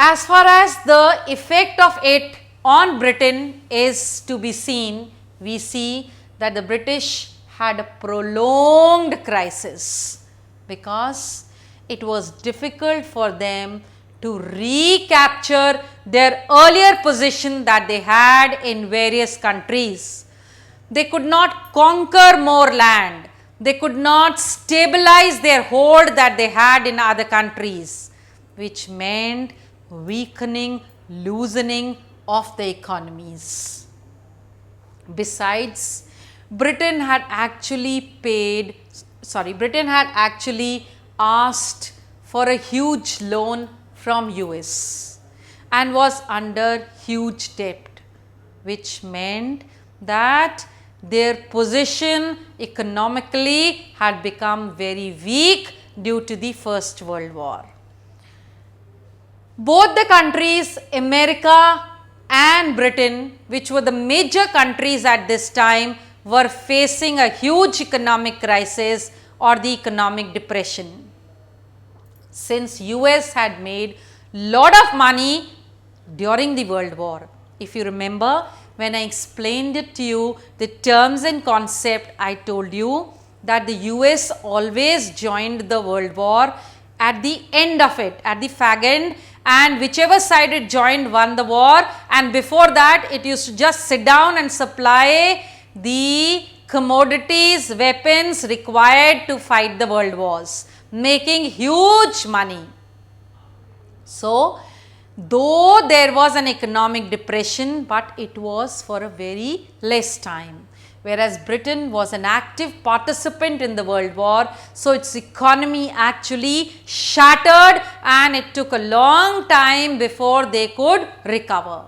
As far as the effect of it on Britain is to be seen, we see that the British had a prolonged crisis because it was difficult for them to recapture their earlier position that they had in various countries. They could not conquer more land. They could not stabilize their hold that they had in other countries, which meant weakening, loosening of the economies. Besides, Britain had actually asked for a huge loan from US and was under huge debt, which meant that their position economically had become very weak due to the First World War. Both the countries, America and Britain, which were the major countries at this time, were facing a huge economic crisis or the economic depression. Since US had made lot of money during the World War. If you remember, when I explained it to you, the terms and concept, I told you that the US always joined the World War at the end of it, at the fag end, and whichever side it joined won the war, and before that it used to just sit down and supply the commodities, weapons required to fight the world wars, making huge money. So, though there was an economic depression, but it was for a very less time, whereas Britain was an active participant in the World War. So, its economy actually shattered and it took a long time before they could recover.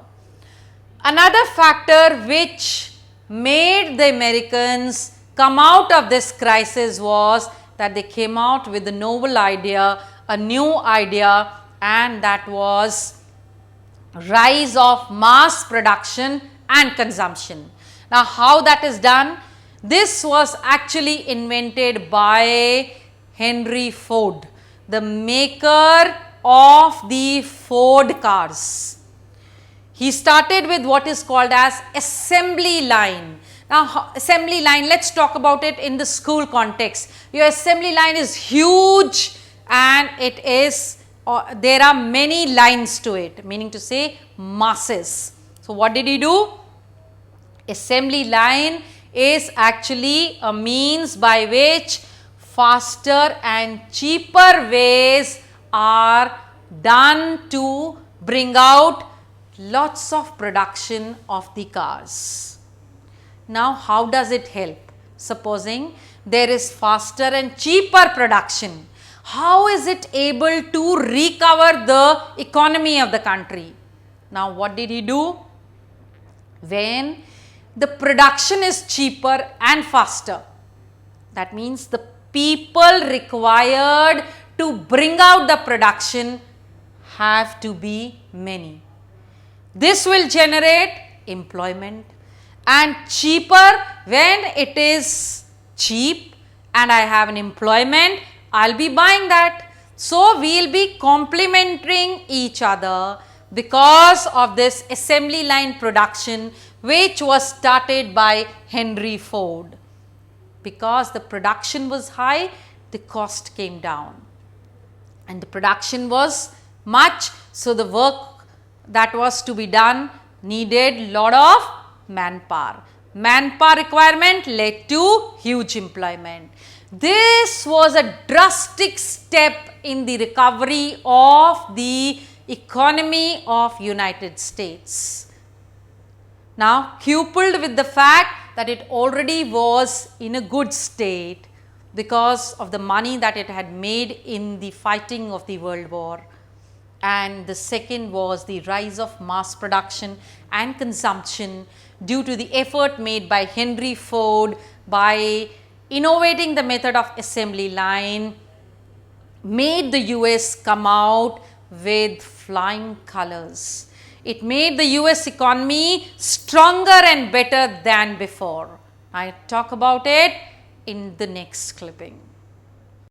Another factor which made the Americans come out of this crisis was that they came out with a novel idea, a new idea, and that was rise of mass production and consumption. Now, how that is done? This was actually invented by Henry Ford, the maker of the Ford cars. He started with what is called as assembly line. Now, assembly line, let's talk about it in the school context. Your assembly line is huge and it is, there are many lines to it, meaning to say masses. So, what did he do? Assembly line is actually a means by which faster and cheaper ways are done to bring out lots of production of the cars. Now, how does it help? Supposing there is faster and cheaper production, how is it able to recover the economy of the country? Now, what did he do? When the production is cheaper and faster, that means the people required to bring out the production have to be many. This will generate employment, and cheaper, when it is cheap and I have an employment, I will be buying that. So, we will be complementing each other because of this assembly line production, which was started by Henry Ford. Because the production was high, the cost came down, and the production was much, so the work that was to be done needed lot of manpower. Manpower requirement led to huge employment. This was a drastic step in the recovery of the economy of United States. Now, coupled with the fact that it already was in a good state because of the money that it had made in the fighting of the World War, and the second was the rise of mass production and consumption due to the effort made by Henry Ford by innovating the method of assembly line, made the US come out with flying colors. It made the US economy stronger and better than before. I talk about it in the next clipping.